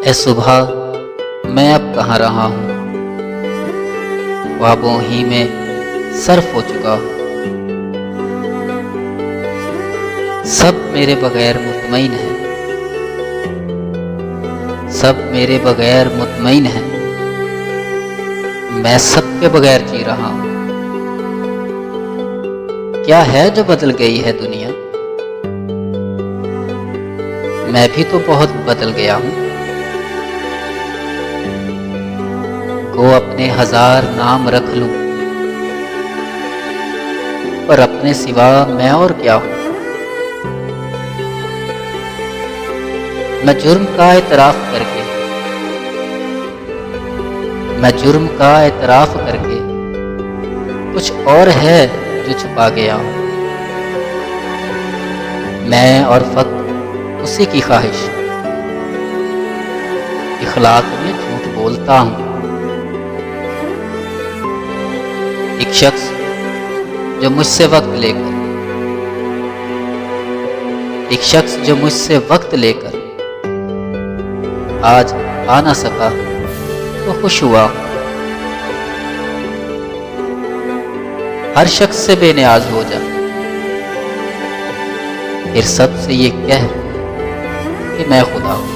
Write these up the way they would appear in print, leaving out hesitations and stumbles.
ए सुबह, मैं अब कहाँ रहा हूँ। ख्वाबों ही में सर्फ हो चुका हूँ। सब मेरे बगैर मुतमईन है, सब मेरे बगैर मुतमईन है। मैं सबके बगैर जी रहा हूँ। क्या है जो बदल गई है दुनिया। मैं भी तो बहुत बदल गया हूँ। को अपने 1000 नाम रख लूं, पर अपने सिवा मैं और क्या हूं। मैं जुर्म का एतराफ करके कुछ और है जो छुपा गया हूं। मैं और फक्त उसी की ख्वाहिश, इखलाक में झूठ बोलता हूं। एक शख्स जो मुझसे वक्त लेकर आज आ ना सका तो खुश हुआ। हर शख्स से बेनियाज हो जा, फिर सबसे ये कह कि मैं खुदा हूं।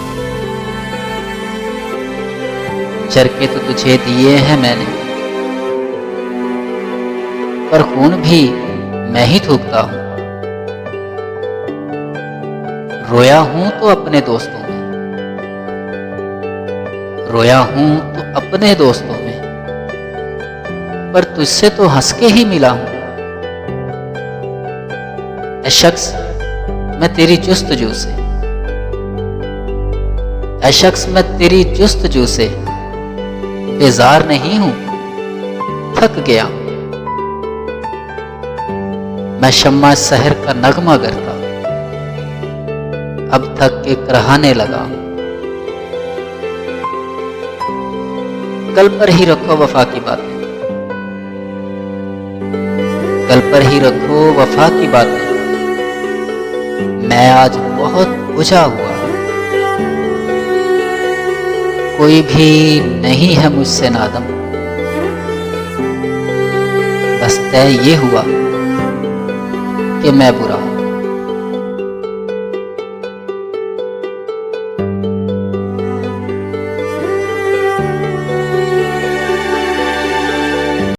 चरके तो तुझे दिए हैं मैंने, पर खून भी मैं ही थूकता हूं। रोया हूं तो अपने दोस्तों में, पर तुझसे तो हंस के ही मिला हूं। ऐ शख्स, मैं तेरी जुस्तजू से बेजार नहीं हूं, थक गया हूं। मैं शम्मा शहर का नगमा करता, अब थक के कराहने लगा। कल पर ही रखो वफा की बातें। मैं आज बहुत बुझा हुआ, कोई भी नहीं है मुझसे नादम। बस तय ये हुआ कि मैं बुरा हूं।